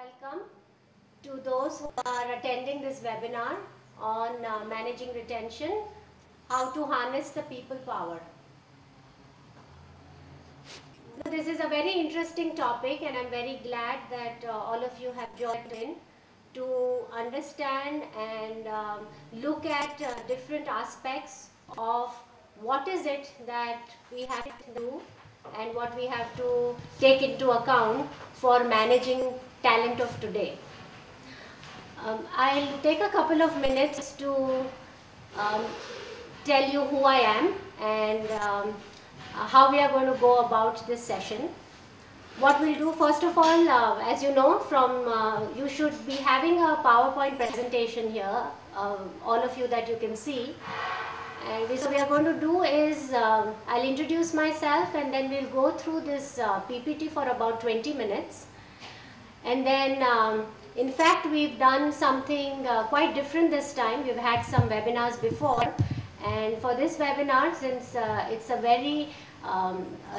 welcome to those who are attending this webinar on managing retention, how to harness the people power. This is a very interesting topic and I'm very glad that all of you have joined in to understand and look at different aspects of what is it that we have to do and what we have to take into account for managing talent of today. I'll take a couple of minutes to tell you who I am and how we are going to go about this session. What we'll do, first of all, as you know, you should be having a PowerPoint presentation here, all of you that you can see. And so we are going to do is, I'll introduce myself and then we'll go through this PPT for about 20 minutes. And then, in fact, we've done something quite different this time. We've had some webinars before. And for this webinar, since it's a very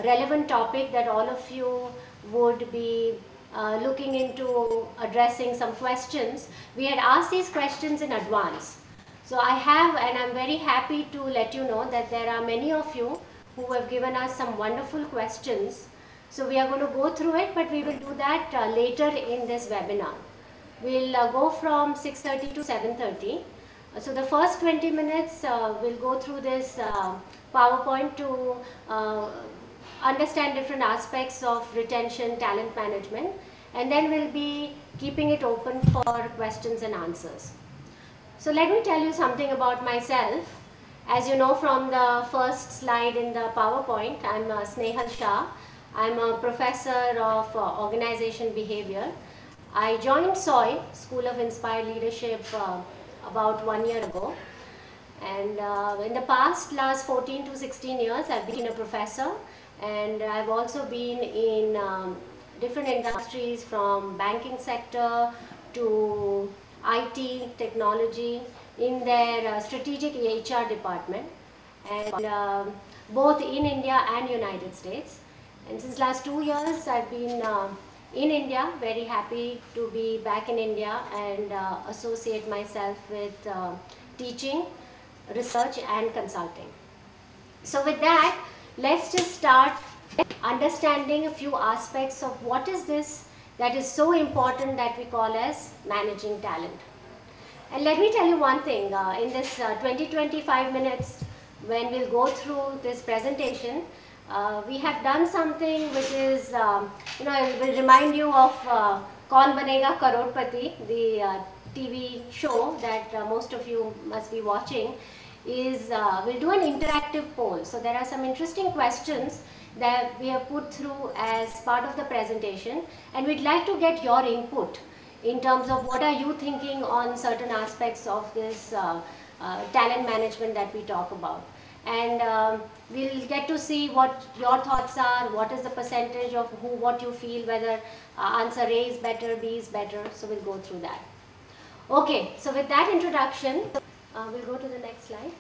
relevant topic that all of you would be looking into addressing some questions, we had asked these questions in advance. So I have, and I'm very happy to let you know that there are many of you who have given us some wonderful questions. So we are going to go through it, but we will do that later in this webinar. We'll go from 6:30 to 7:30. So the first 20 minutes we'll go through this PowerPoint to understand different aspects of retention, talent management, and then we'll be keeping it open for questions and answers. So let me tell you something about myself. As you know from the first slide in the PowerPoint, I'm Snehal Shah. I'm a professor of organization behavior. I joined SOI, School of Inspired Leadership, about 1 year ago. And in the last 14 to 16 years, I've been a professor. And I've also been in different industries from banking sector to IT, technology, in their strategic HR department, and both in India and United States. And since last 2 years, I've been in India, very happy to be back in India and associate myself with teaching, research and consulting. So with that, let's just start understanding a few aspects of what is this that is so important that we call as managing talent. And let me tell you one thing, in this 20-25 minutes when we'll go through this presentation, we have done something which is, it will remind you of Kaun Banega Crorepati, the TV show that most of you must be watching. We'll do an interactive poll. So there are some interesting questions that we have put through as part of the presentation, and we'd like to get your input in terms of what are you thinking on certain aspects of this talent management that we talk about. And we'll get to see what your thoughts are, what is the percentage of what you feel, whether answer A is better, B is better. So we'll go through that. Okay, so with that introduction, we'll go to the next slide.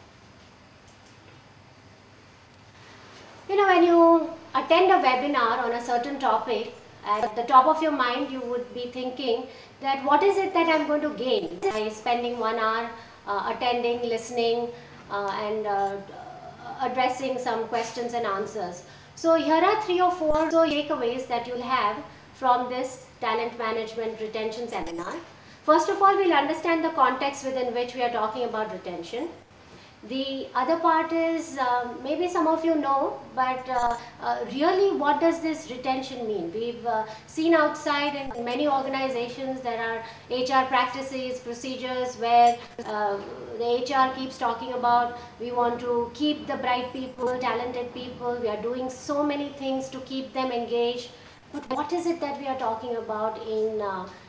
You know, when you attend a webinar on a certain topic, at the top of your mind you would be thinking that what is it that I'm going to gain by spending 1 hour attending, listening and addressing some questions and answers. So here are 3 or 4 takeaways that you'll have from this talent management retention seminar. First of all, we'll understand the context within which we are talking about retention. The other part is, maybe some of you know, but really what does this retention mean? We've seen outside in many organizations there are HR practices, procedures where the HR keeps talking about we want to keep the bright people, talented people, we are doing so many things to keep them engaged. But what is it that we are talking about in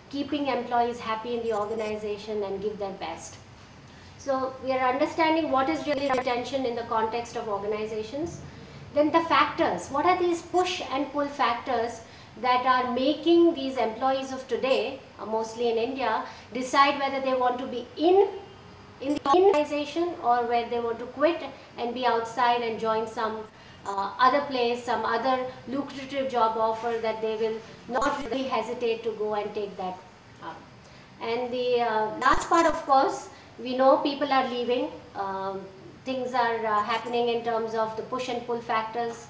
keeping employees happy in the organization and give their best? So we are understanding what is really retention in the context of organizations. Then the factors, what are these push and pull factors that are making these employees of today, mostly in India, decide whether they want to be in the organization or whether they want to quit and be outside and join some other place, some other lucrative job offer, that they will not really hesitate to go and take that up. And the last part, of course, we know people are leaving. Things are happening in terms of the push and pull factors.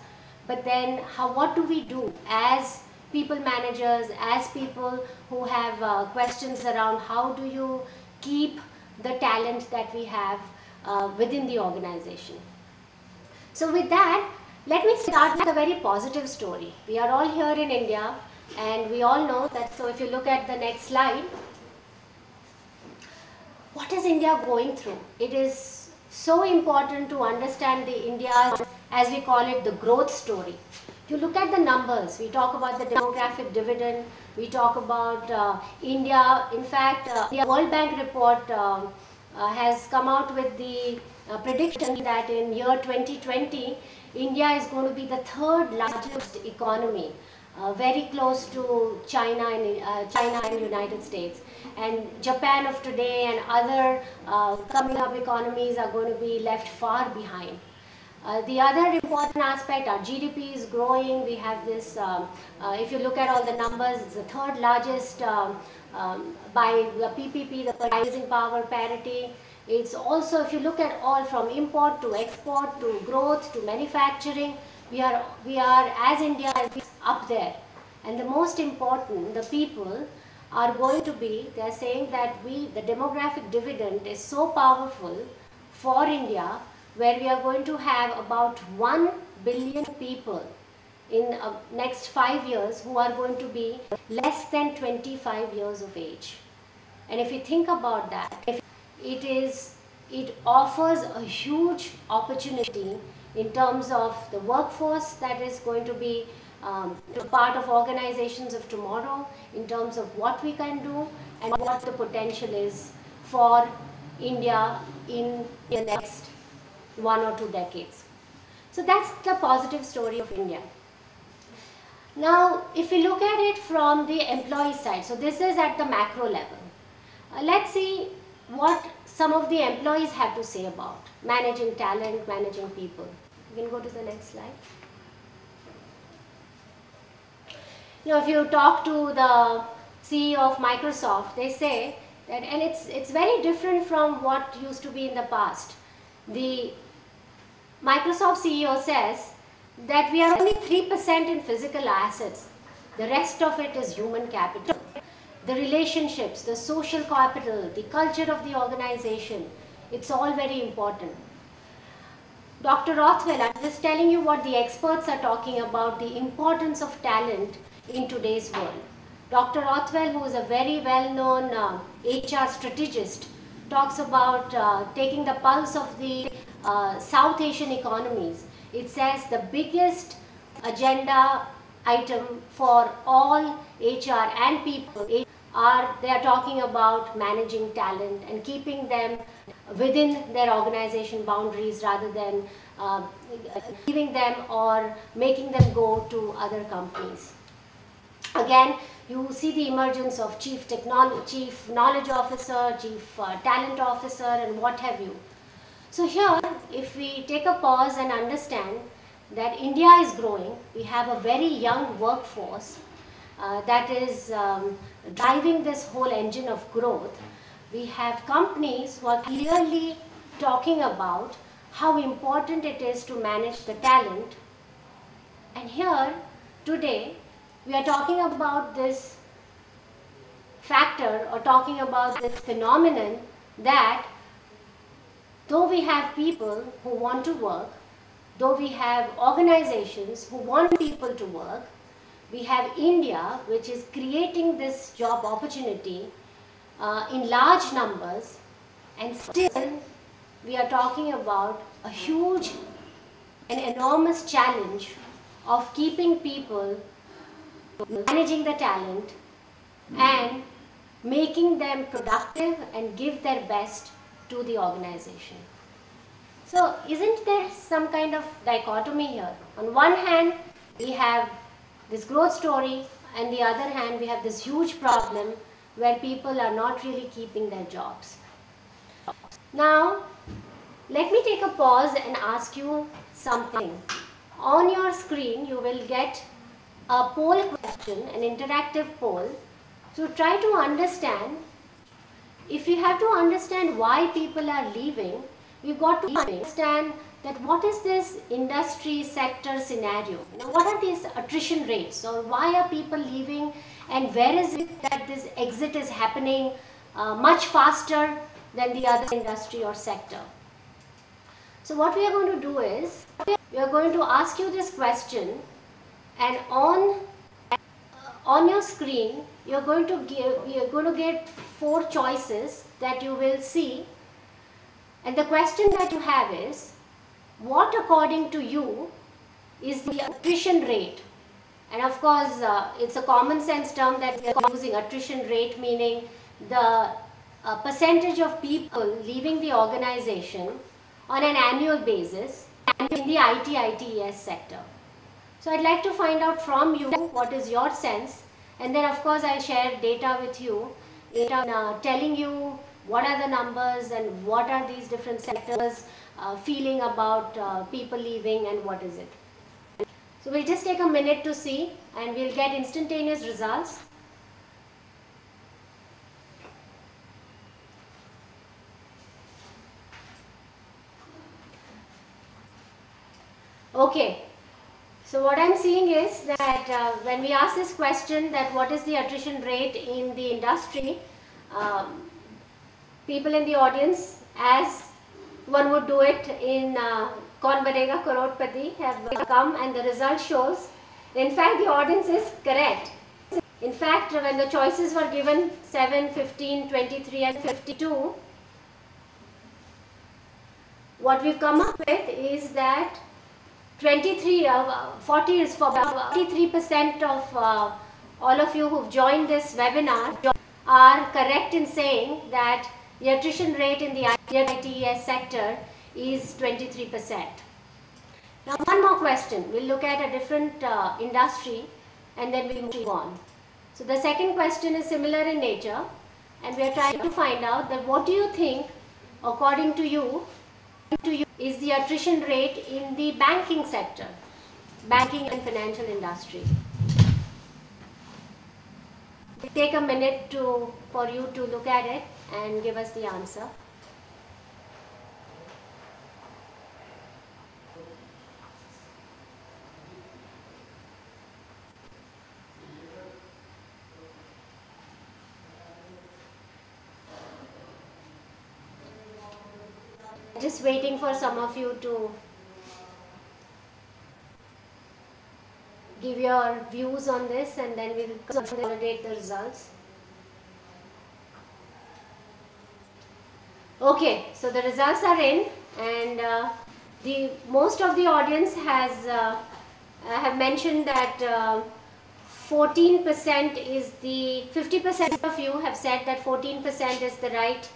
But then what do we do as people managers, as people who have questions around how do you keep the talent that we have within the organization? So with that, let me start with a very positive story. We are all here in India, and we all know that. So if you look at the next slide, what is India going through? It is so important to understand the India, as we call it, the growth story. You look at the numbers, we talk about the demographic dividend, we talk about India. In fact, the World Bank report has come out with the prediction that in year 2020, India is going to be the third largest economy, very close to China and United States. And Japan of today and other coming up economies are going to be left far behind. The other important aspect, our GDP is growing. We have this, if you look at all the numbers, it's the third largest by the PPP, the purchasing power parity. It's also, if you look at all from import to export to growth to manufacturing, we are as India up there. And the most important, the people are going to be, they are saying that the demographic dividend is so powerful for India, where we are going to have about 1 billion people in next 5 years who are going to be less than 25 years of age. And if you think about that, it offers a huge opportunity in terms of the workforce that is going to be part of organizations of tomorrow, in terms of what we can do and what the potential is for India in the next 1 or 2 decades. So that's the positive story of India. Now, if we look at it from the employee side, so this is at the macro level. Let's see what some of the employees have to say about managing talent, managing people. You can go to the next slide. You know, if you talk to the CEO of Microsoft, they say that, and it's very different from what used to be in the past. The Microsoft CEO says that we are only 3% in physical assets. The rest of it is human capital. The relationships, the social capital, the culture of the organization, it's all very important. Dr. Rothwell, I'm just telling you what the experts are talking about, the importance of talent in today's world. Dr. Rothwell, who is a very well-known HR strategist, talks about taking the pulse of the South Asian economies. It says the biggest agenda item for all HR and people they are talking about managing talent and keeping them within their organization boundaries rather than leaving them or making them go to other companies. Again, you see the emergence of chief knowledge officer, chief talent officer, and what have you. So here, if we take a pause and understand that India is growing, we have a very young workforce that is driving this whole engine of growth. We have companies who are clearly talking about how important it is to manage the talent. And here, today, we are talking about this factor or talking about this phenomenon that though we have people who want to work, though we have organizations who want people to work, we have India, which is creating this job opportunity in large numbers, and still we are talking about a huge and enormous challenge of keeping people, managing the talent and making them productive and give their best to the organization. So isn't there some kind of dichotomy here? On one hand, we have this growth story, and the other hand, we have this huge problem where people are not really keeping their jobs. Now, let me take a pause and ask you something. On your screen you will get a poll question, an interactive poll. So try to understand, if you have to understand why people are leaving, you've got to understand that what is this industry sector scenario, what are these attrition rates, or why are people leaving, and where is it that this exit is happening much faster than the other industry or sector. So what we are going to do is, we are going to ask you this question, and on your screen you're going to get 4 choices that you will see, and the question that you have is, what according to you is the attrition rate? And of course it's a common sense term that we are using, attrition rate meaning the percentage of people leaving the organization on an annual basis in the ITES sector. So I'd like to find out from you what is your sense, and then of course I'll share data with you, telling you what are the numbers and what are these different sectors feeling about people leaving and what is it. So we'll just take a minute to see, and we'll get instantaneous results. Okay, so what I'm seeing is that when we ask this question, that what is the attrition rate in the industry, people in the audience, as one would do it in Kaun Banega Crorepati, have come, and the result shows, in fact the audience is correct. In fact, when the choices were given 7, 15, 23 and 52, what we've come up with is that 40 is for about 43% of all of you who've joined this webinar are correct in saying that the attrition rate in the ITES sector is 23%. Now one more question, we'll look at a different industry and then we'll move on. So the second question is similar in nature, and we are trying to find out that what do you think, according to you, is the attrition rate in the banking sector, banking and financial industry. Take a minute for you to look at it and give us the answer. Just waiting for some of you to give your views on this, and then we'll consolidate the results. Okay, so the results are in, and most of the audience have mentioned that 14% is the, 50% of you have said that 14% is the right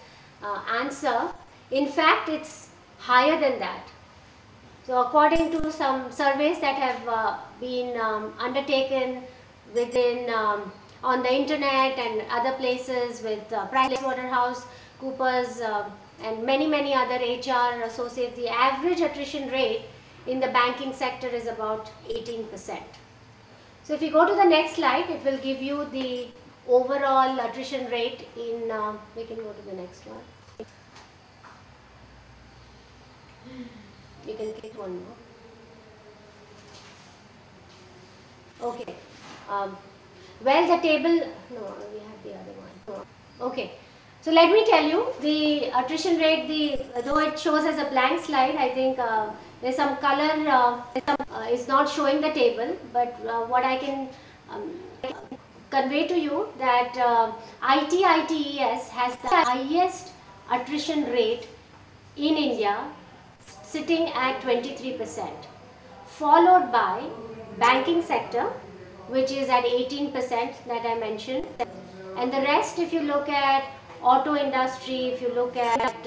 answer. In fact, it's higher than that. So according to some surveys that have been undertaken within on the internet and other places with PricewaterhouseCoopers and many other HR associates, the average attrition rate in the banking sector is about 18%. So if you go to the next slide, it will give you the overall attrition rate in, we can go to the next one. You can click one more. Okay. Well, the table, no, we have the other one. Okay. So let me tell you, the attrition rate, though it shows as a blank slide, I think there's some color, is not showing the table, but what I can convey to you that ITES has the highest attrition rate in India, sitting at 23%, followed by banking sector, which is at 18% that I mentioned, and the rest, if you look at auto industry, if you look at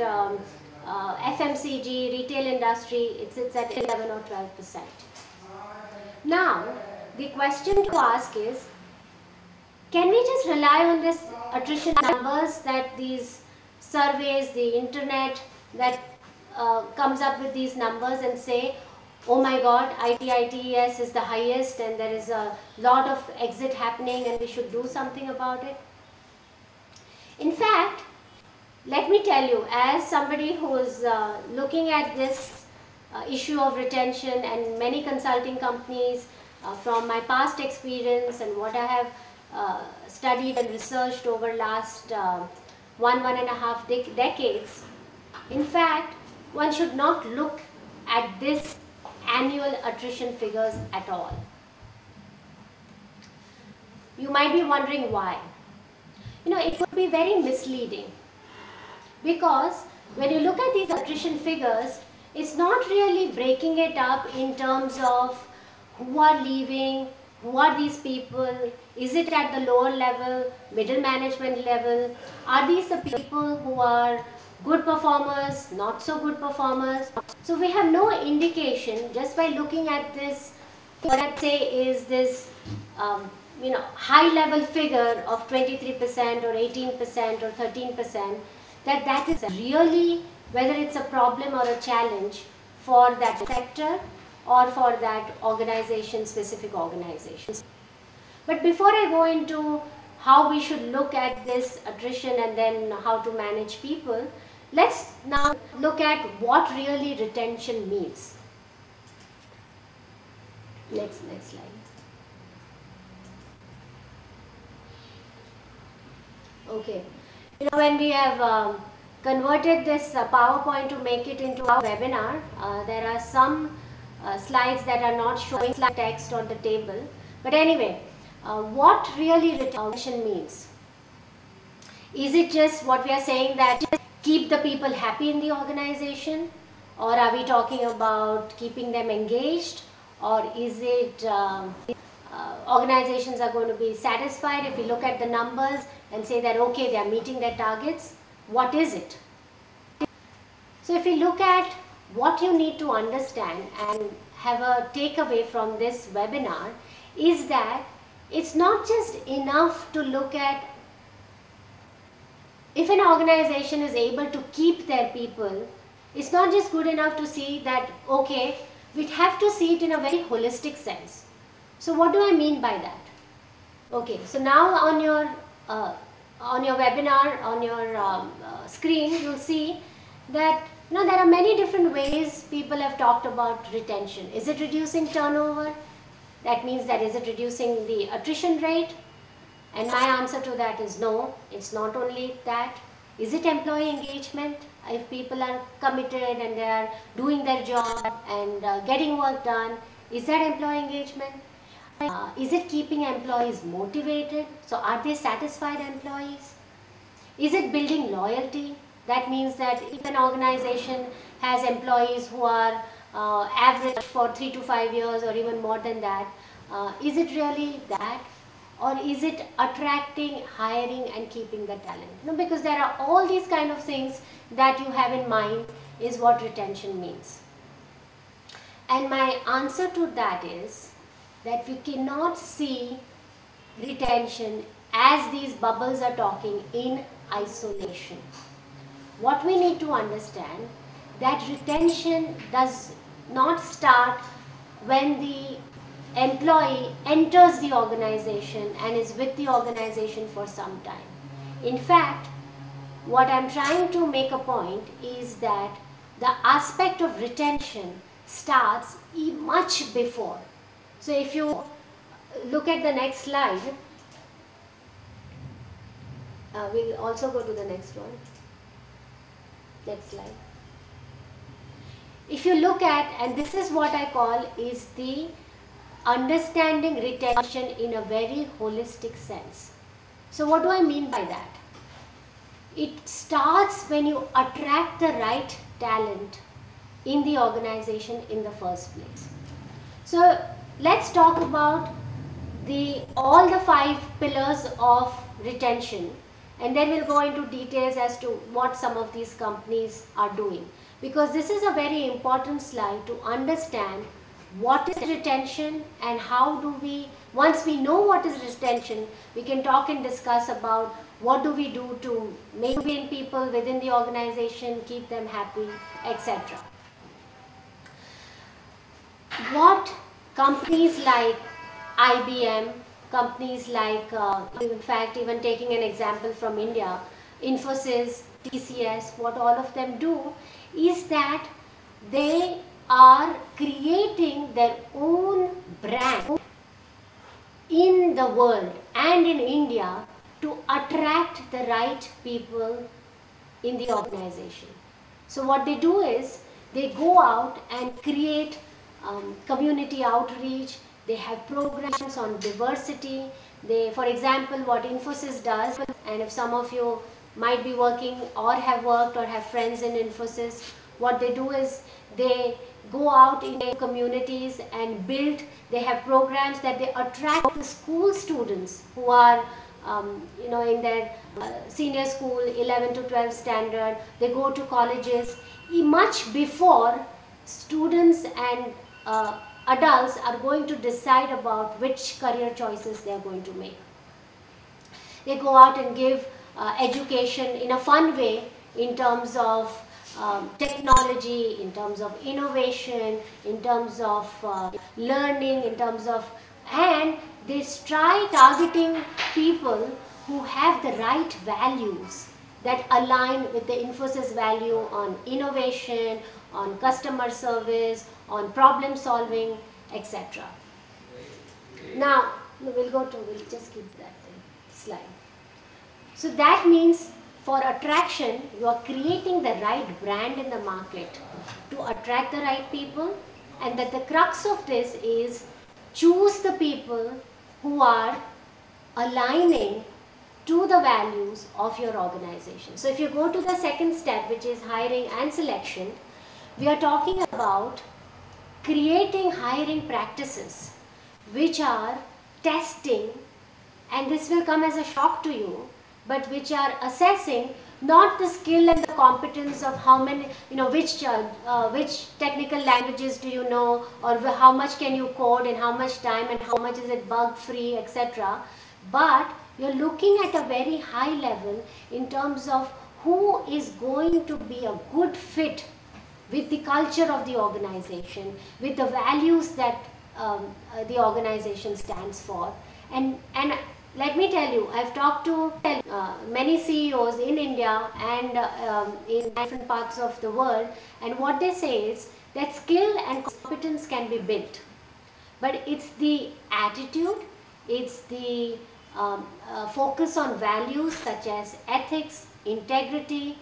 FMCG, retail industry, it sits at 11 or 12%. Now, the question to ask is, can we just rely on this attrition numbers that these surveys, the internet that comes up with these numbers, and say, oh my god, ITES is the highest and there is a lot of exit happening and we should do something about it. In fact, let me tell you, as somebody who is looking at this issue of retention and many consulting companies, from my past experience and what I have studied and researched over last 1.5 decades, in fact, one should not look at this annual attrition figures at all. You might be wondering why. It would be very misleading, because when you look at these attrition figures, it's not really breaking it up in terms of who are leaving, who are these people, is it at the lower level, middle management level, are these the people who are good performers, not so good performers. So we have no indication just by looking at this, what I'd say is this high level figure of 23% or 18% or 13%, that is really whether it's a problem or a challenge for that sector or for that organization, specific organizations. But before I go into how we should look at this attrition and then how to manage people, let's now look at what really retention means. Next slide. Okay. When we have converted this PowerPoint to make it into a webinar, there are some slides that are not showing text on the table. But anyway, what really retention means? Is it just what we are saying that keep the people happy in the organization? Or are we talking about keeping them engaged? Or is it organizations are going to be satisfied if we look at the numbers and say that okay, they are meeting their targets? What is it? So if we look at what you need to understand and have a takeaway from this webinar, is that it's not just enough to look at if an organization is able to keep their people. It's not just good enough to see that okay, we have to see it in a very holistic sense. So what do I mean by that? Okay, so now on your webinar, on your screen, you'll see that there are many different ways people have talked about retention. Is it reducing turnover? That means that is it reducing the attrition rate? And my answer to that is no, it's not only that. Is it employee engagement? If people are committed and they are doing their job and getting work done, is that employee engagement? Is it keeping employees motivated? So are they satisfied employees? Is it building loyalty? That means that if an organization has employees who are average for 3 to 5 years or even more than that, is it really that? Or is it attracting, hiring and keeping the talent? Because there are all these kind of things that you have in mind is what retention means. And my answer to that is that we cannot see retention as these bubbles are talking in isolation. What we need to understand that retention does not start when the employee enters the organization and is with the organization for some time. In fact, what I'm trying to make a point is that the aspect of retention starts much before. So if you look at the next slide, we'll also go to the next one. Next slide. If you look at, and this is what I call is the understanding retention in a very holistic sense. So what do I mean by that? It starts when you attract the right talent in the organization in the first place. So let's talk about all the 5 pillars of retention, and then we'll go into details as to what some of these companies are doing, because this is a very important slide to understand what is retention and how do we, once we know what is retention, we can talk and discuss about what do we do to maintain people within the organization, keep them happy, etc. what companies like IBM, companies like, in fact, even taking an example from India, Infosys, TCS, what all of them do is that they are creating their own brand in the world and in India to attract the right people in the organization. So what they do is they go out and create community outreach. They have programs on diversity. They, for example, what Infosys does, and if some of you might be working or have worked or have friends in Infosys, what they do is they go out in communities and build, they have programs that they attract the school students who are in their senior school, 11 to 12 standard. They go to colleges much before students and adults are going to decide about which career choices they are going to make. They go out and give education in a fun way in terms of technology, in terms of innovation, in terms of learning, in terms of, and they try targeting people who have the right values that align with the Infosys value on innovation, on customer service, on problem solving, etc. Now, we'll just keep that slide. So that means for attraction, you are creating the right brand in the market to attract the right people, and that the crux of this is choose the people who are aligning to the values of your organization. So if you go to the second step, which is hiring and selection, we are talking about creating hiring practices which are testing, and this will come as a shock to you, but which are assessing not the skill and the competence of how many, which technical languages do you know, or how much can you code in how much time and how much is it bug free, etc. But you're looking at a very high level in terms of who is going to be a good fit with the culture of the organization, with the values that the organization stands for. And let me tell you, I've talked to many CEOs in India and in different parts of the world, and what they say is that skill and competence can be built, but it's the attitude, it's the focus on values such as ethics, integrity,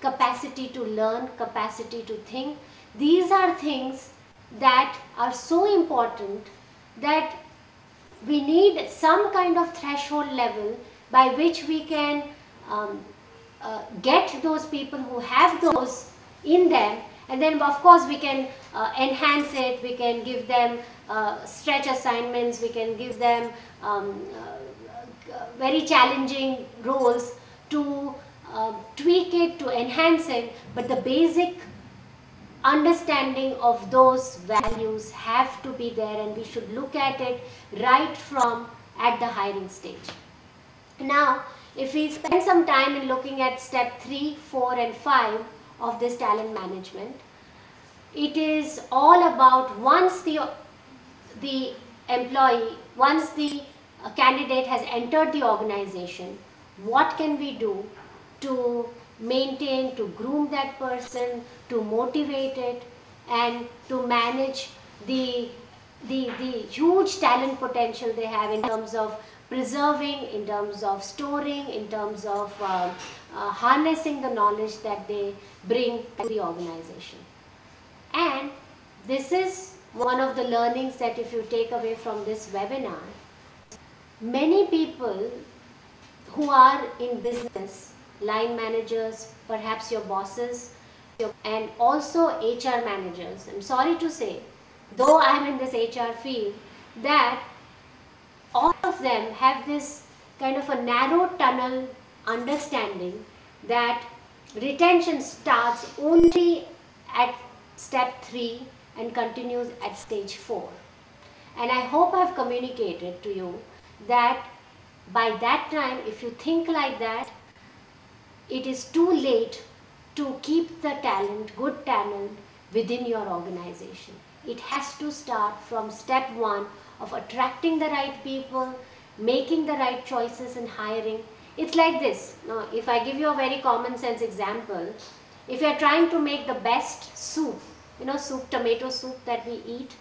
capacity to learn, capacity to think. These are things that are so important that we need some kind of threshold level by which we can get those people who have those in them, and then of course we can enhance it, we can give them stretch assignments, we can give them very challenging roles to tweak it, to enhance it, but the basic understanding of those values have to be there, and we should look at it right from at the hiring stage. Now, if we spend some time in looking at step 3, 4 and 5 of this talent management, it is all about once the employee, once the candidate has entered the organization, what can we do to maintain, to groom that person, to motivate it, and to manage the huge talent potential they have in terms of preserving, in terms of storing, in terms of harnessing the knowledge that they bring to the organization. And this is one of the learnings that if you take away from this webinar, many people who are in business, line managers, perhaps your bosses, and also HR managers. I'm sorry to say, though I'm in this HR field, that all of them have this kind of a narrow tunnel understanding that retention starts only at step 3 and continues at stage 4. And I hope I've communicated to you that by that time, if you think like that, it is too late to keep the talent, good talent, within your organization. it has to start from step one of attracting the right people, making the right choices in hiring. It's like this. Now, if I give you a very common sense example, if you are trying to make the best soup, soup, tomato soup that we eat,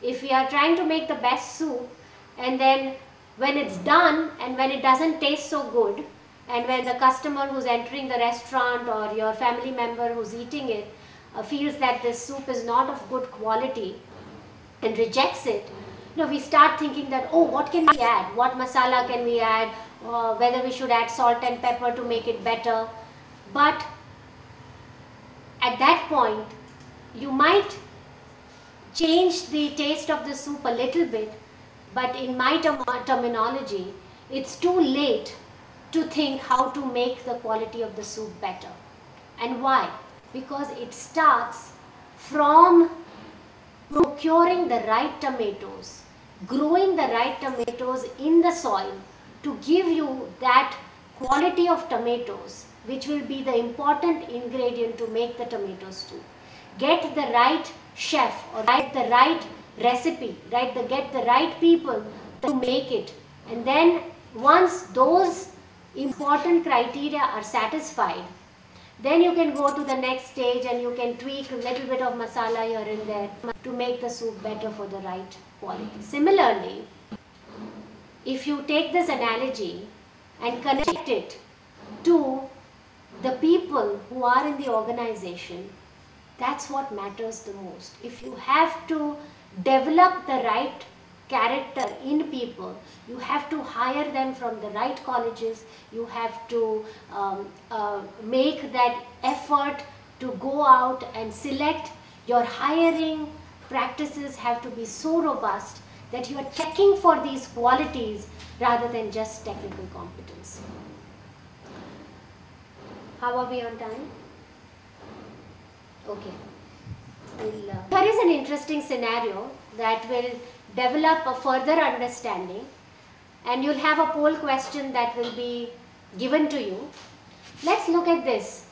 if we are trying to make the best soup, and then when it's done and when it doesn't taste so good, and when the customer who's entering the restaurant or your family member who's eating it feels that this soup is not of good quality and rejects it, we start thinking that, oh, what can we add? What masala can we add? Whether we should add salt and pepper to make it better. But at that point, you might change the taste of the soup a little bit, but in my terminology, it's too late to think how to make the quality of the soup better. And why? Because it starts from procuring the right tomatoes, growing the right tomatoes in the soil to give you that quality of tomatoes, which will be the important ingredient to make the tomato stew. Get the right chef or get the right recipe, get the right people to make it. And then once those important criteria are satisfied, then you can go to the next stage and you can tweak a little bit of masala here and there to make the soup better for the right quality. Similarly, if you take this analogy and connect it to the people who are in the organization, that's what matters the most. If you have to develop the right character in people, you have to hire them from the right colleges, you have to make that effort to go out and select. Your hiring practices have to be so robust that you are checking for these qualities rather than just technical competence. How are we on time? Okay. Here is an interesting scenario that will develop a further understanding, and you'll have a poll question that will be given to you. Let's look at this.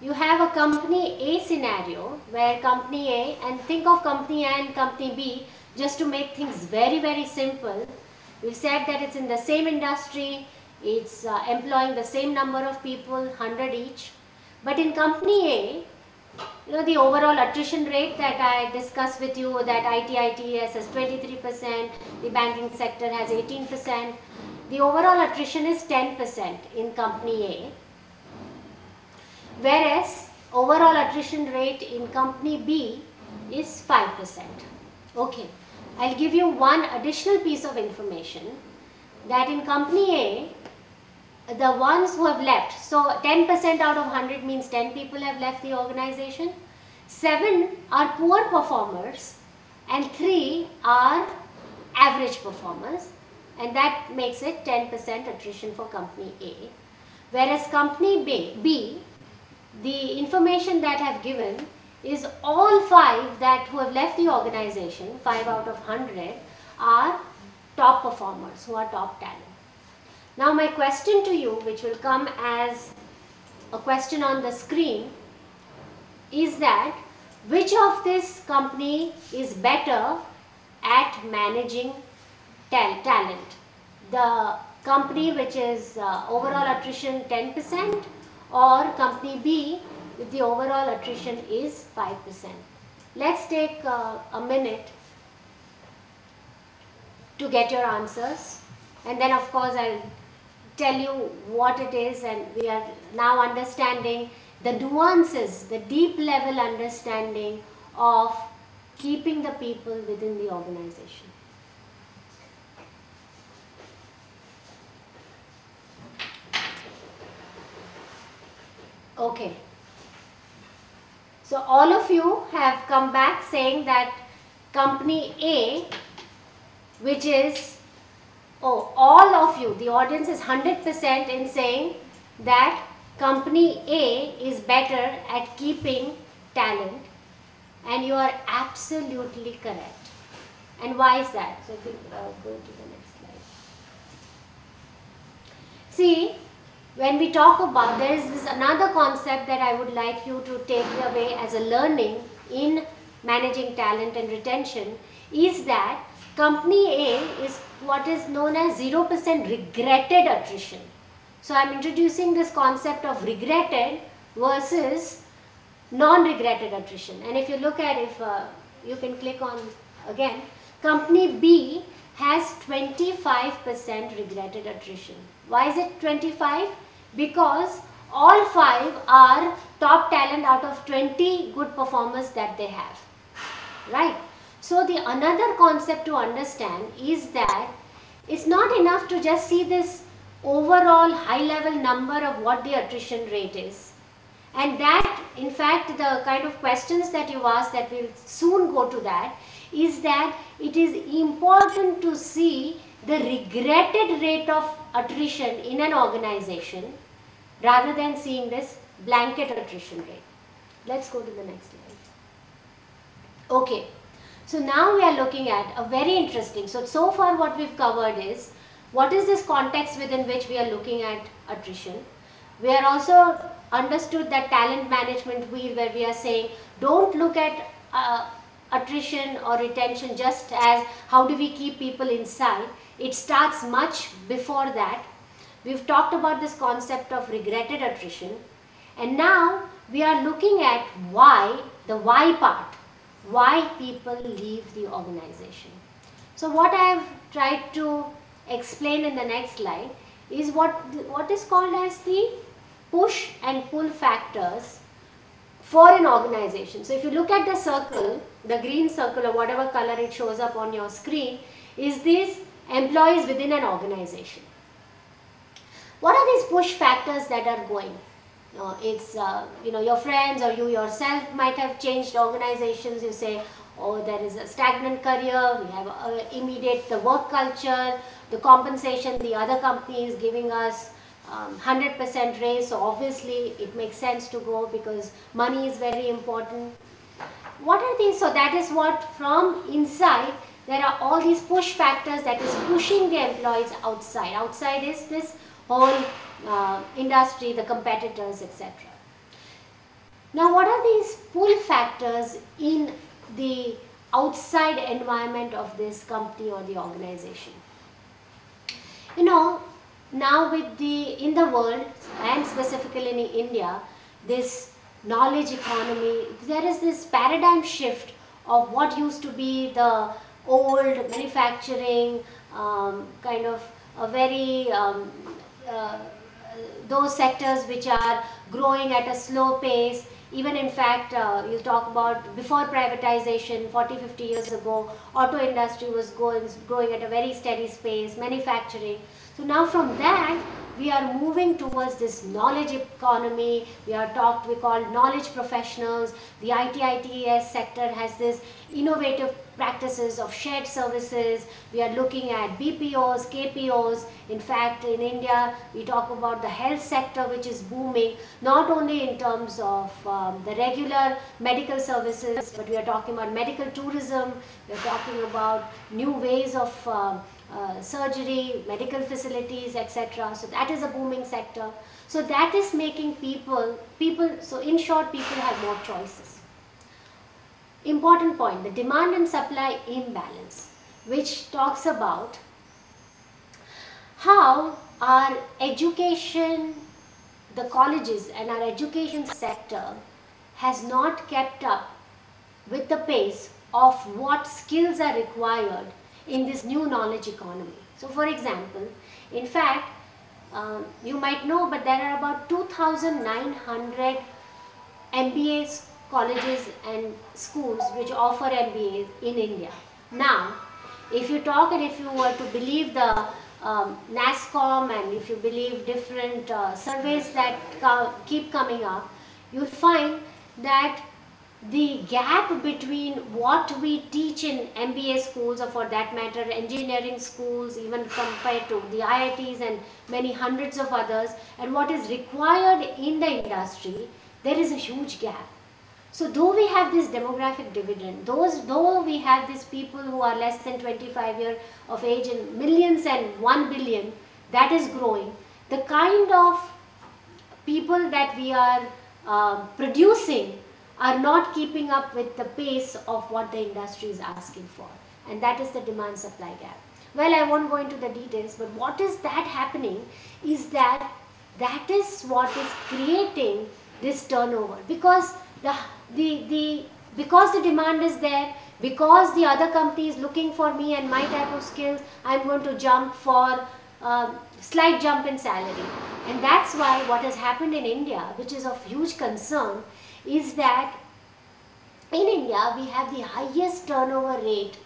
You have a company A scenario where company A, and think of company A and company B just to make things very, very simple. We've said that it's in the same industry, it's employing the same number of people, 100 each. But in company A, the overall attrition rate that I discussed with you, that IT/ITES has 23%, the banking sector has 18%. The overall attrition is 10% in company A, whereas overall attrition rate in company B is 5%. Okay, I'll give you one additional piece of information that in company A, the ones who have left, so 10% out of 100 means 10 people have left the organization, 7 are poor performers and 3 are average performers, and that makes it 10% attrition for company A. Whereas company B, the information that I have given is all 5 that who have left the organization, 5 out of 100 are top performers, who are top talent. Now my question to you, which will come as a question on the screen, is that which of this company is better at managing talent? The company which is overall attrition 10%, or company B with the overall attrition is 5%. Let's take a minute to get your answers, and then of course I'll tell you what it is, and we are now understanding the nuances, the deep level understanding of keeping the people within the organization. Okay. So all of you have come back saying that company A, which is, all of you, the audience is 100% in saying that company A is better at keeping talent, and you are absolutely correct. And why is that? So if we go to the next slide. See, when we talk about, there is this another concept that I would like you to take away as a learning in managing talent and retention is that company A is what is known as 0% regretted attrition. So I'm introducing this concept of regretted versus non-regretted attrition. And if you look at, if you can click on again, company B has 25% regretted attrition. Why is it 25? Because all 5 are top talent out of 20 good performers that they have, right? So the another concept to understand is that it's not enough to just see this overall high level number of what the attrition rate is. And that, in fact, the kind of questions that you asked, that will soon go to that, is that it is important to see the regretted rate of attrition in an organization rather than seeing this blanket attrition rate. Let's go to the next slide. Okay, so now we are looking at a very interesting, so far what we've covered is what is this context within which we are looking at attrition. We are also understood that talent management wheel, where we are saying don't look at attrition or retention just as how do we keep people inside. It starts much before that. We've talked about this concept of regretted attrition, and now we are looking at why, the why part, why people leave the organization. So what I have tried to explain in the next slide is what is called as the push and pull factors for an organization. So if you look at the circle, the green circle or whatever color it shows up on your screen, is these employees within an organization. What are these push factors that are going? It's your friends or you yourself might have changed organizations. You say, oh, there is a stagnant career, we have immediate the work culture, the compensation, the other company is giving us 100% raise, so obviously it makes sense to go because money is very important. What are these? So that is what from inside there are all these push factors that is pushing the employees outside. Outside is this whole industry, the competitors, etc. Now what are these pull factors in the outside environment of this company or the organization? Now with in the world and specifically in India, this knowledge economy, there is this paradigm shift of what used to be the old manufacturing, kind of a very, those sectors which are growing at a slow pace. Even in fact, you talk about before privatization, 40-50 years ago, auto industry was growing at a very steady pace, manufacturing. So now from that, we are moving towards this knowledge economy. We call knowledge professionals. The ITES sector has this innovative practices of shared services. We are looking at BPOs, KPOs. In fact, in India, we talk about the health sector, which is booming, not only in terms of the regular medical services, but we are talking about medical tourism. We are talking about new ways of surgery, medical facilities, etc. So that is a booming sector. So that is making people, so in short, people have more choices. Important point, the demand and supply imbalance, which talks about how our education, the colleges and our education sector has not kept up with the pace of what skills are required in this new knowledge economy. So for example, in fact, you might know, but there are about 2,900 MBA colleges and schools which offer MBA in India. Now, if you talk and if you were to believe the NASSCOM and if you believe different surveys that keep coming up, you'll find that the gap between what we teach in MBA schools, or for that matter engineering schools, even compared to the IITs and many hundreds of others, and what is required in the industry, there is a huge gap. So though we have this demographic dividend, though we have these people who are less than 25 years of age in millions and 1 billion, that is growing, the kind of people that we are producing are not keeping up with the pace of what the industry is asking for. And that is the demand supply gap. Well, I won't go into the details, but what is that happening is that that is what is creating this turnover, because because the demand is there, because the other company is looking for me and my type of skills, I'm going to jump for slight jump in salary. And that's why what has happened in India, which is of huge concern, is that in India we have the highest turnover rate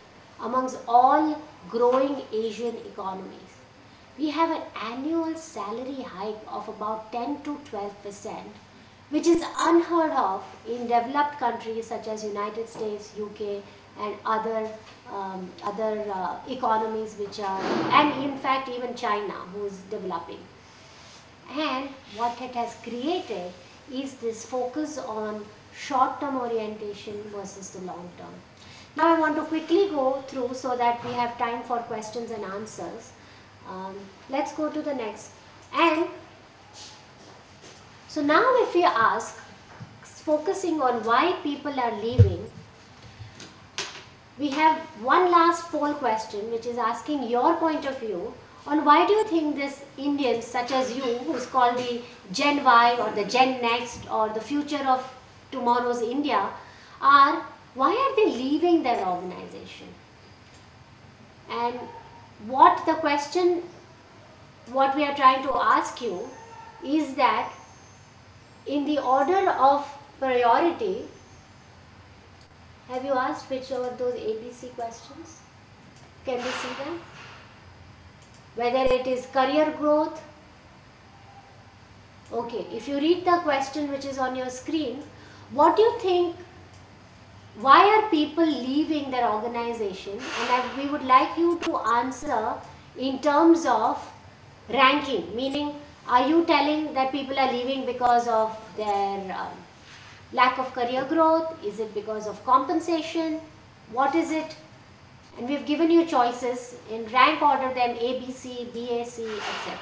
amongst all growing Asian economies. We have an annual salary hike of about 10 to 12%, which is unheard of in developed countries such as United States, UK, and other economies which are, and in fact even China, who is developing. And what it has created is this focus on short-term orientation versus the long-term. Now I want to quickly go through so that we have time for questions and answers. Let's go to the next. And so now if we ask, focusing on why people are leaving, we have one last poll question which is asking your point of view on why do you think this Indians such as you, who's called the Gen Y or the Gen Next or the future of tomorrow's India, why are they leaving their organization? And what the question, what we are trying to ask you is that in the order of priority, have you asked which are those ABC questions? Can we see them? Whether it is career growth. Okay, if you read the question which is on your screen, what do you think, why are people leaving their organization? And we would like you to answer in terms of ranking, meaning are you telling that people are leaving because of their lack of career growth? Is it because of compensation? What is it? And we've given you choices in rank order them A, B, C, B, A, C, etc.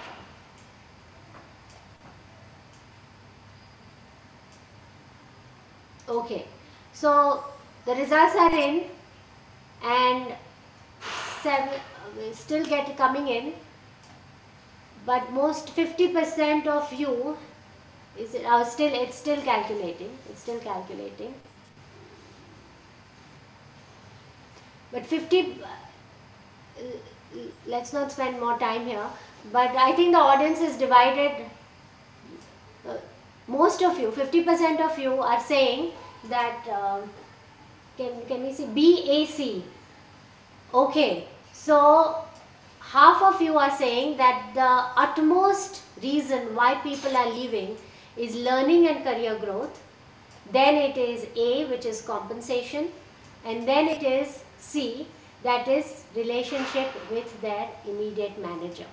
Okay, so the results are in and still coming in, but most 50% of you is it's still calculating. It's still calculating. But 50, let's not spend more time here, but I think the audience is divided. Most of you, 50% of you are saying that, can we see BAC? Okay, so half of you are saying that the utmost reason why people are leaving is learning and career growth. Then it is A, which is compensation, and then it is C, that is relationship with their immediate manager.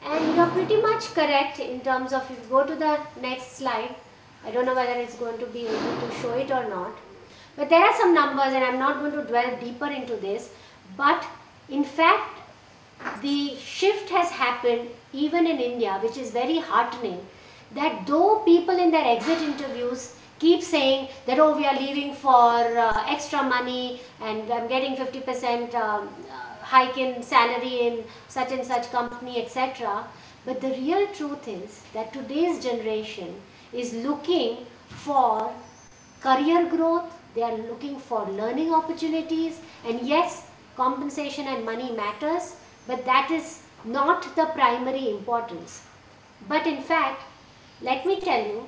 And you are pretty much correct in terms of, if you go to the next slide, I don't know whether it's going to be able to show it or not, but there are some numbers and I'm not going to dwell deeper into this, but in fact the shift has happened even in India, which is very heartening, that though people in their exit interviews keep saying that, oh, we are leaving for extra money and I'm getting 50% hike in salary in such and such company, etc. But the real truth is that today's generation is looking for career growth, they are looking for learning opportunities, and yes, compensation and money matters, but that is not the primary importance. But in fact, let me tell you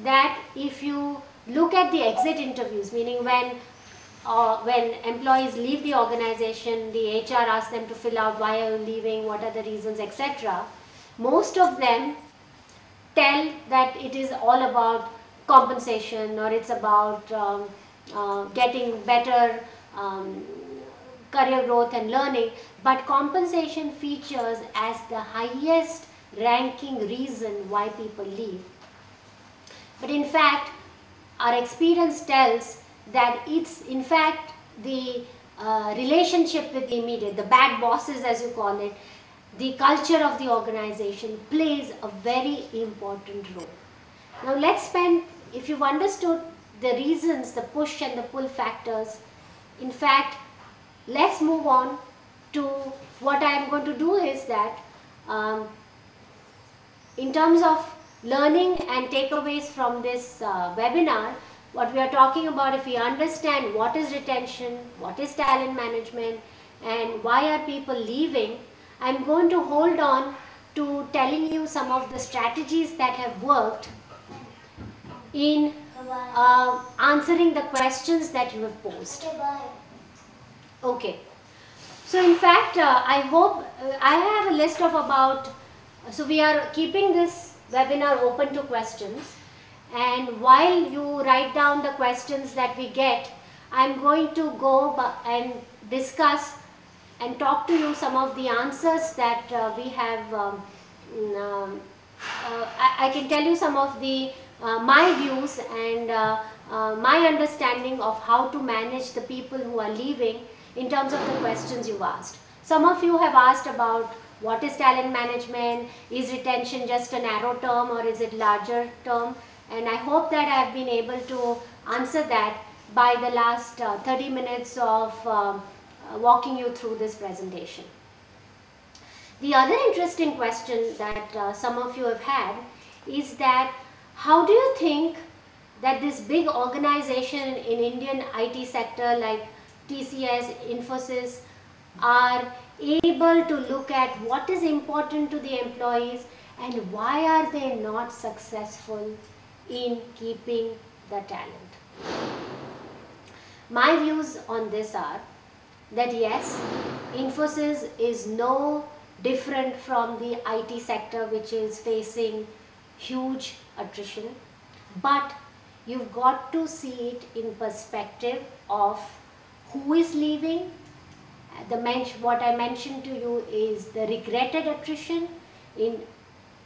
that if you look at the exit interviews, meaning when employees leave the organization, the HR asks them to fill out why are you leaving, what are the reasons, etc. Most of them tell that it is all about compensation or it's about getting better career growth and learning, but compensation features as the highest ranking reason why people leave. But in fact, our experience tells that it's in fact the relationship with the immediate, the bad bosses as you call it, the culture of the organization plays a very important role. Now let's spend, if you've understood the reasons, the push and the pull factors. In fact, let's move on to what I am going to do is that in terms of learning and takeaways from this webinar, what we are talking about, if we understand what is retention, what is talent management, and why are people leaving, I'm going to hold on to telling you some of the strategies that have worked in answering the questions that you have posed. Okay. So in fact, I hope, I have a list of about, so we are keeping this webinar open to questions, and while you write down the questions that we get, I'm going to go and discuss and talk to you some of the answers that we have. I can tell you some of the my views and my understanding of how to manage the people who are leaving in terms of the questions you've asked. Some of you have asked about what is talent management, is retention just a narrow term or is it larger term, and I hope that I have been able to answer that by the last 30 minutes of walking you through this presentation. The other interesting question that some of you have had is that how do you think that this big organization in Indian IT sector like TCS, Infosys are able to look at what is important to the employees and why are they not successful in keeping the talent? My views on this are that yes, Infosys is no different from the IT sector, which is facing huge attrition, but you've got to see it in perspective of who is leaving. What I mentioned to you is the regretted attrition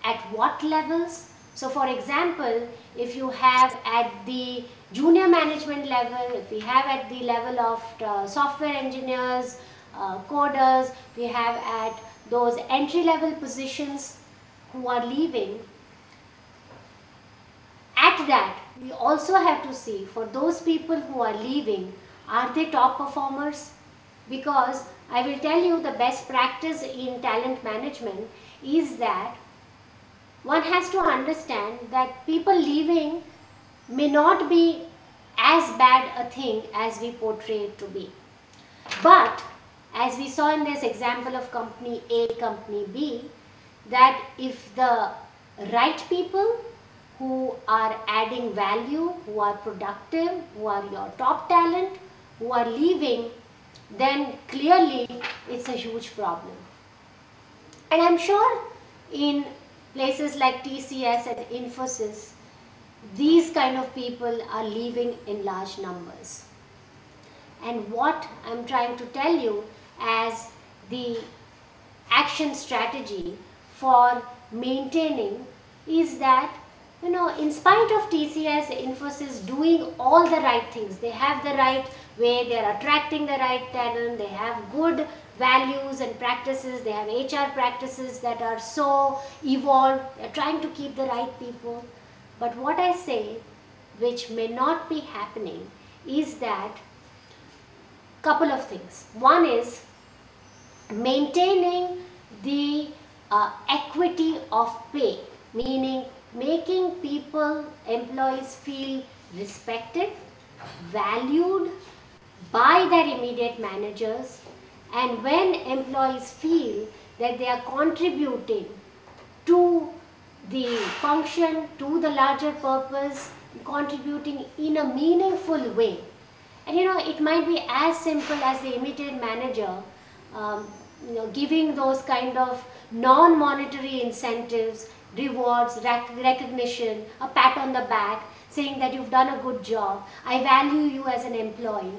at what levels. So for example, if you have at the junior management level, if we have at the level of software engineers, coders, we have at those entry level positions who are leaving, at that we also have to see for those people who are leaving, are they top performers? Because I will tell you the best practice in talent management is that one has to understand that people leaving may not be as bad a thing as we portray it to be. But as we saw in this example of company A, company B, that if the right people who are adding value, who are productive, who are your top talent, who are leaving, then clearly it's a huge problem. And I'm sure in places like TCS and Infosys, these kind of people are leaving in large numbers. And what I'm trying to tell you as the action strategy for maintaining is that, you know, in spite of TCS, Infosys doing all the right things, they have the right way, they are attracting the right talent, they have good values and practices, they have HR practices that are so evolved, they are trying to keep the right people. But what I say, which may not be happening, is that couple of things. One is maintaining the equity of pay, meaning making people, employees feel respected, valued by their immediate managers, and when employees feel that they are contributing to the function, to the larger purpose, contributing in a meaningful way. And you know, it might be as simple as the immediate manager giving those kind of non-monetary incentives, rewards, recognition, a pat on the back, saying that you've done a good job, I value you as an employee.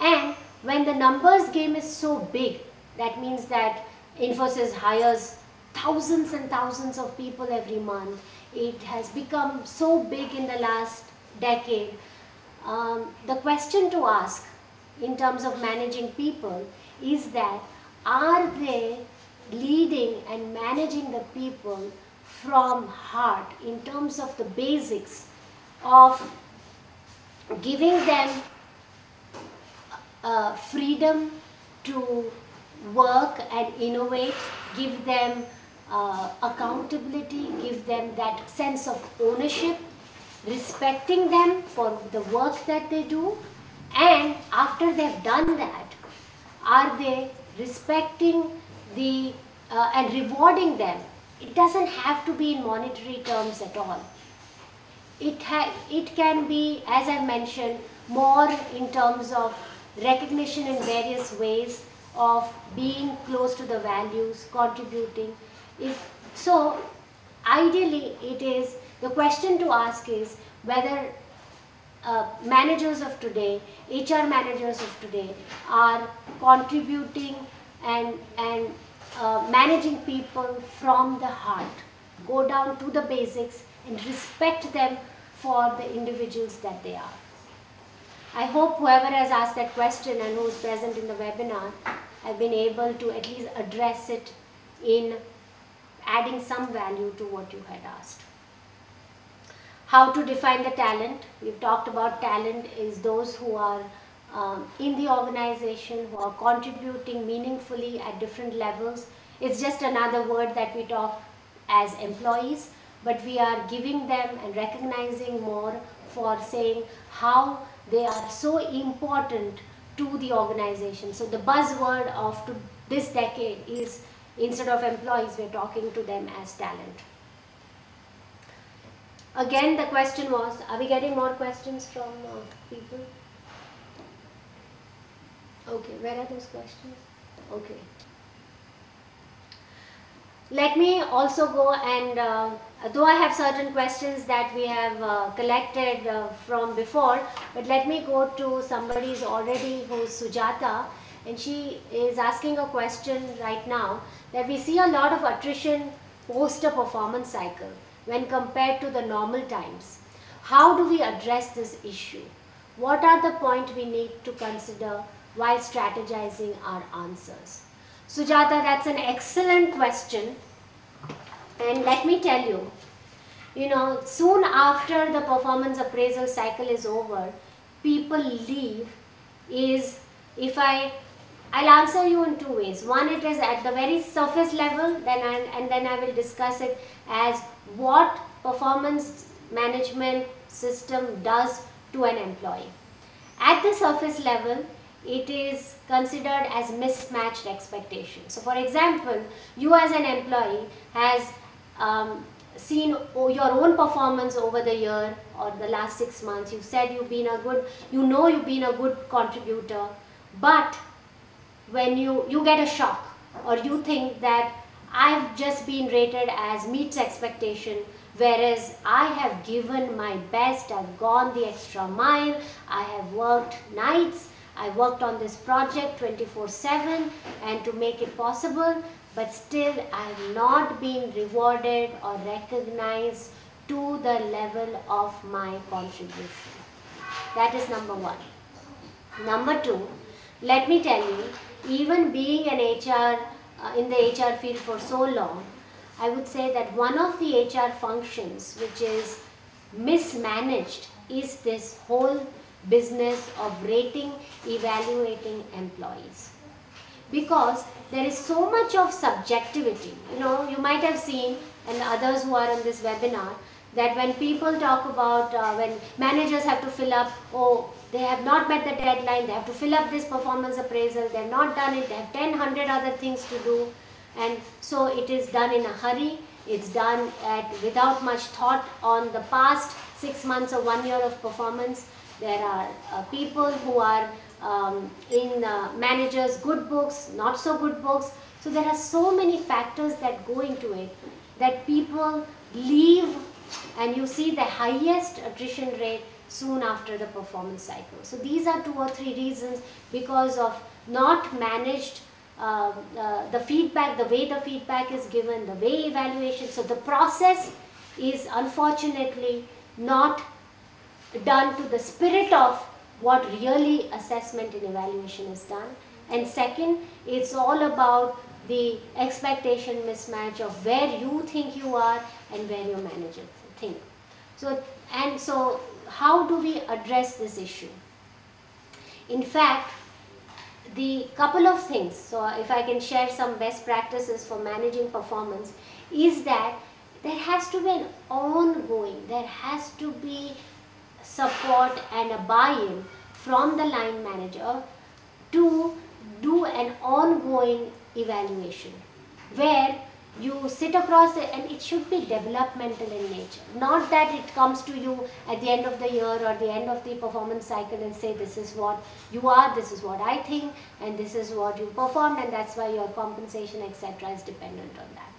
And when the numbers game is so big, that means that Infosys hires thousands and thousands of people every month. It has become so big in the last decade. The question to ask in terms of managing people is that, are they leading and managing the people from heart in terms of the basics of giving them freedom to work and innovate, give them accountability, give them that sense of ownership, respecting them for the work that they do, and after they've done that, are they respecting the and rewarding them? It doesn't have to be in monetary terms at all. It can be, as I mentioned, more in terms of recognition in various ways of being close to the values, contributing. If so, ideally it is, the question to ask is whether managers of today, HR managers of today are contributing and managing people from the heart, go down to the basics and respect them for the individuals that they are. I hope whoever has asked that question and who is present in the webinar have been able to at least address it in adding some value to what you had asked. How to define the talent? We've talked about talent is those who are in the organization, who are contributing meaningfully at different levels. It's just another word that we talk as employees, but we are giving them and recognizing more for saying how they are so important to the organization. So the buzzword of this decade is, instead of employees, we're talking to them as talent. Again, the question was, are we getting more questions from people? Okay, where are those questions? Okay. Let me also go and, though I have certain questions that we have collected from before, but let me go to somebody's already, who's Sujata, and she is asking a question right now that we see a lot of attrition post a performance cycle when compared to the normal times. How do we address this issue? What are the points we need to consider while strategizing our answers? Sujata, that's an excellent question, and let me tell you, soon after the performance appraisal cycle is over, people leave I'll answer you in two ways. One, it is at the very surface level, and then I will discuss it as what performance management system does to an employee. At the surface level, it is considered as mismatched expectations. So for example, you as an employee has seen your own performance over the year or the last 6 months. You've said you've been you've been a good contributor, but when you get a shock, or you think that I've just been rated as meets expectation, whereas I have given my best, I've gone the extra mile, I have worked nights, I worked on this project 24/7 and to make it possible, but still I have not been rewarded or recognized to the level of my contribution. That is number one. Number two, let me tell you, even being an HR, in the HR field for so long, I would say that one of the HR functions which is mismanaged is this whole business of rating, evaluating employees. Because there is so much of subjectivity. You might have seen, and others who are in this webinar, that when people talk about, when managers have to fill up, they have not met the deadline, they have to fill up this performance appraisal, they have not done it, they have 100 other things to do, and so it is done in a hurry, it's done without much thought on the past 6 months or 1 year of performance. There are people who are in managers' good books, not so good books, so there are so many factors that go into it that people leave, and you see the highest attrition rate soon after the performance cycle. So these are 2 or 3 reasons, because of not managed the feedback, the way the feedback is given, the way evaluation. So the process is unfortunately not done to the spirit of what really assessment and evaluation is done. And second, it's all about the expectation mismatch of where you think you are and where your manager think. So how do we address this issue? In fact, the couple of things, so if I can share some best practices for managing performance, is that there has to be an ongoing, there has to be support and a buy-in from the line manager to do an ongoing evaluation where you sit across it, and it should be developmental in nature. Not that it comes to you at the end of the year or the end of the performance cycle and say, this is what you are, this is what I think, and this is what you performed, and that's why your compensation, etc. is dependent on that.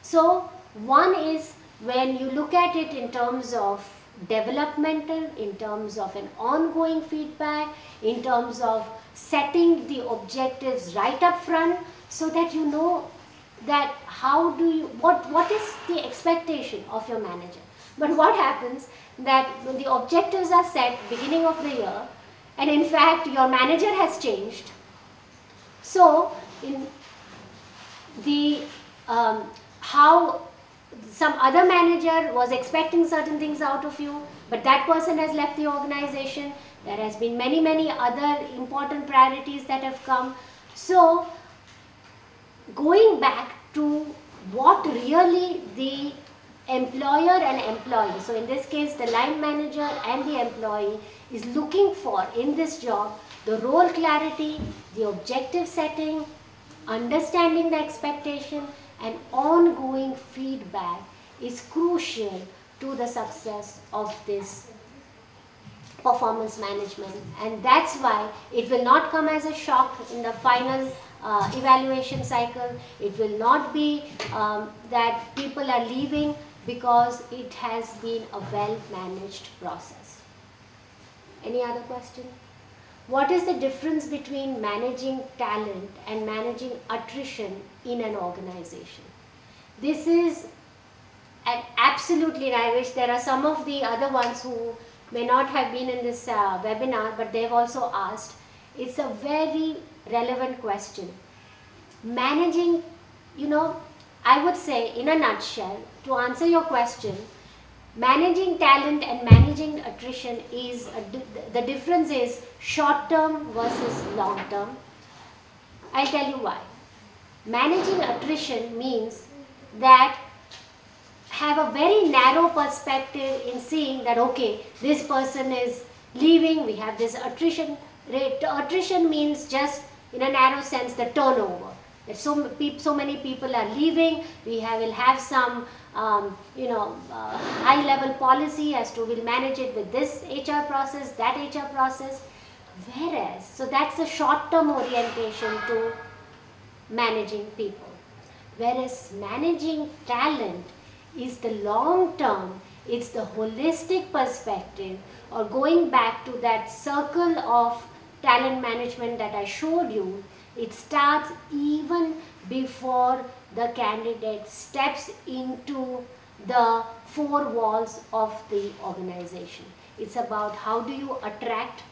So one is when you look at it in terms of developmental, in terms of an ongoing feedback, in terms of setting the objectives right up front, so that you know that how do you, what is the expectation of your manager. But what happens that when the objectives are set beginning of the year, and in fact your manager has changed, so in the how some other manager was expecting certain things out of you, but that person has left the organization, there has been many other important priorities that have come. So going back to what really the employer and employee, so in this case the line manager and the employee is looking for in this job, the role clarity, the objective setting, understanding the expectation, and ongoing feedback is crucial to the success of this performance management. And that's why it will not come as a shock in the final evaluation cycle. It will not be that people are leaving, because it has been a well-managed process. Any other question? What is the difference between managing talent and managing attrition in an organization? This is an absolutely, I wish there are some of the other ones who may not have been in this webinar, but they've also asked. It's a very relevant question. Managing, I would say in a nutshell, to answer your question, managing talent and managing attrition is, the difference is short term versus long term. I'll tell you why. Managing attrition means that have a very narrow perspective in seeing that, okay, this person is leaving, we have this attrition rate. Attrition means just in a narrow sense the turnover. That so many people are leaving, will have some high level policy as to we'll manage it with this HR process, that HR process. Whereas, so that's the short term orientation to managing people. Whereas managing talent is the long term, it's the holistic perspective, or going back to that circle of talent management that I showed you. It starts even before the candidate steps into the four walls of the organization. It's about how do you attract,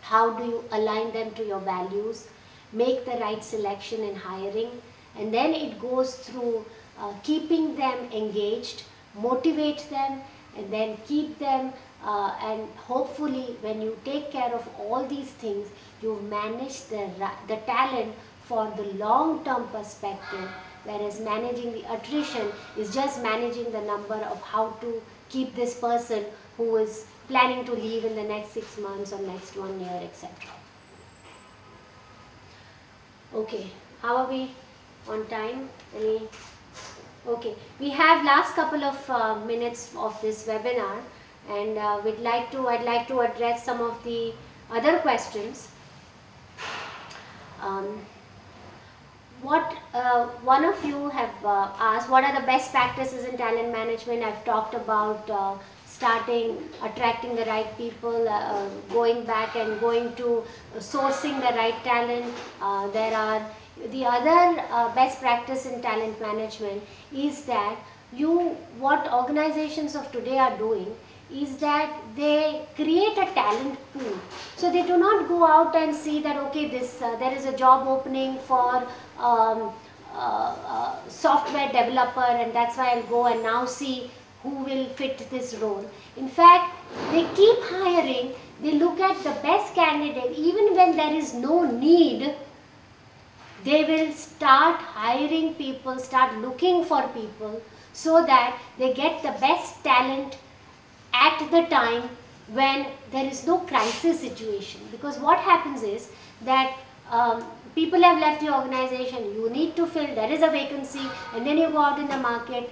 how do you align them to your values, make the right selection in hiring, and then it goes through keeping them engaged, motivate them, and then keep them, and hopefully when you take care of all these things, you manage the talent for the long-term perspective, whereas managing the attrition is just managing the number of how to keep this person who is planning to leave in the next 6 months or next 1 year, etc. Okay, how are we on time? Okay, we have last couple of minutes of this webinar, and I'd like to address some of the other questions. One of you have asked, what are the best practices in talent management? I've talked about attracting the right people, going back and going to sourcing the right talent. There are the other best practice in talent management is that what organizations of today are doing is that they create a talent pool. So they do not go out and see that, okay, there is a job opening for software developer, and that's why I'll go and now see who will fit this role. In fact, they keep hiring, they look at the best candidate, even when there is no need, they will start hiring people, start looking for people so that they get the best talent at the time when there is no crisis situation. Because what happens is that people have left the organization, you need to fill, there is a vacancy, and then you go out in the market,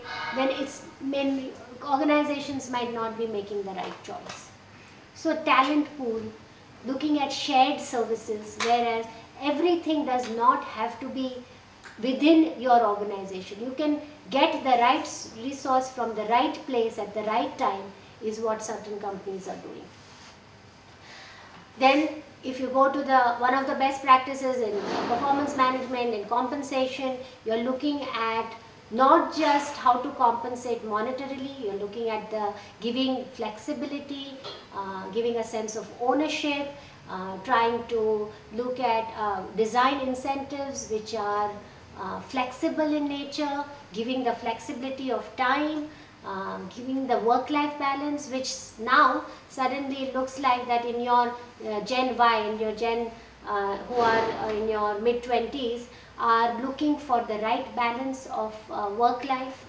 then organizations might not be making the right choice. So talent pool, looking at shared services, whereas everything does not have to be within your organization. You can get the right resource from the right place at the right time is what certain companies are doing. Then if you go to one of the best practices in performance management, in compensation, you're looking at not just how to compensate monetarily, you're looking at giving flexibility, giving a sense of ownership, trying to look at design incentives which are flexible in nature, giving the flexibility of time, giving the work-life balance, which now suddenly looks like that in your Gen Y and your Gen who are in your mid-20s are looking for the right balance of work-life.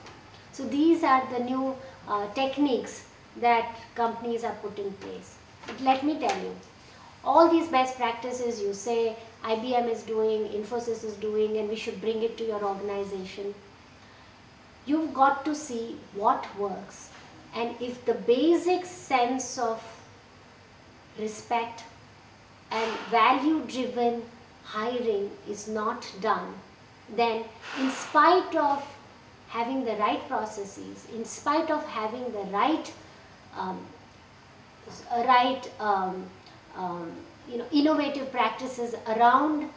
So these are the new techniques that companies are put in place. But let me tell you, all these best practices you say IBM is doing, Infosys is doing, and we should bring it to your organization. You've got to see what works, and if the basic sense of respect and value-driven hiring is not done, then in spite of having the right processes, in spite of having the right innovative practices around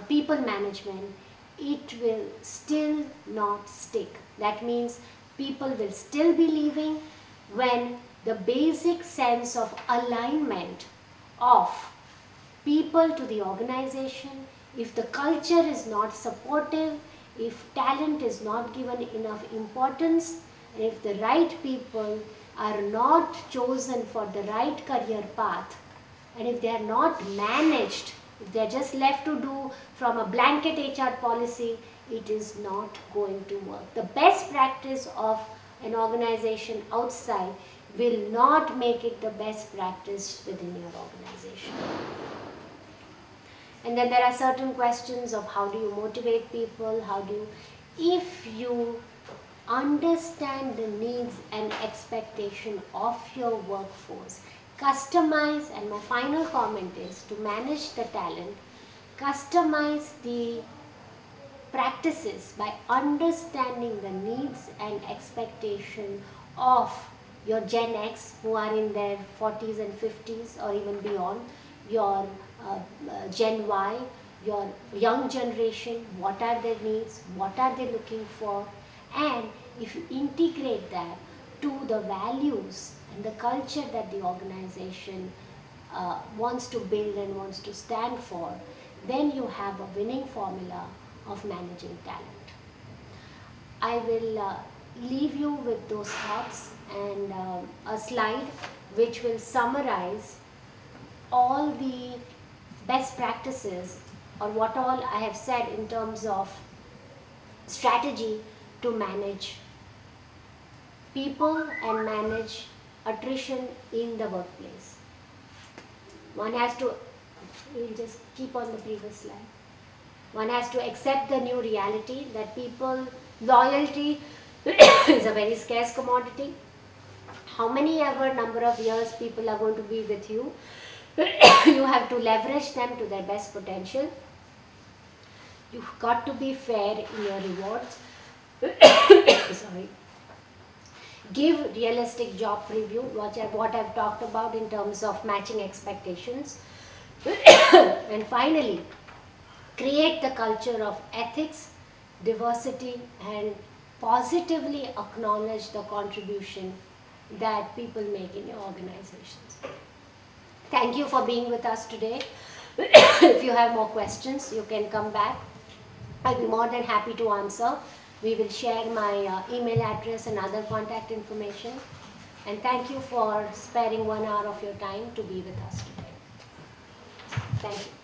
people management, it will still not stick. That means people will still be leaving when the basic sense of alignment of people to the organization, if the culture is not supportive, if talent is not given enough importance, and if the right people are not chosen for the right career path, and if they are not managed, if they are just left to do from a blanket HR policy, it is not going to work. The best practice of an organization outside will not make it the best practice within your organization. And then there are certain questions of how do you motivate people, if you understand the needs and expectation of your workforce, customize, and my final comment is to manage the talent, customize the practices by understanding the needs and expectation of your Gen X who are in their 40s and 50s or even beyond, your Gen Y, your young generation, what are their needs, what are they looking for, and if you integrate that to the values and the culture that the organization wants to build and wants to stand for, then you have a winning formula of managing talent. I will leave you with those thoughts and a slide which will summarize all the best practices or what all I have said in terms of strategy to manage people and manage attrition in the workplace. One has to, we'll just keep on the previous slide. One has to accept the new reality that people, loyalty is a very scarce commodity. How many ever number of years people are going to be with you, you have to leverage them to their best potential. You've got to be fair in your rewards. Sorry. Give realistic job preview, what I've talked about in terms of matching expectations. And finally, create the culture of ethics, diversity, and positively acknowledge the contribution that people make in your organizations. Thank you for being with us today. If you have more questions, you can come back. I'll be more than happy to answer. We will share my email address and other contact information. And thank you for sparing 1 hour of your time to be with us today. Thank you.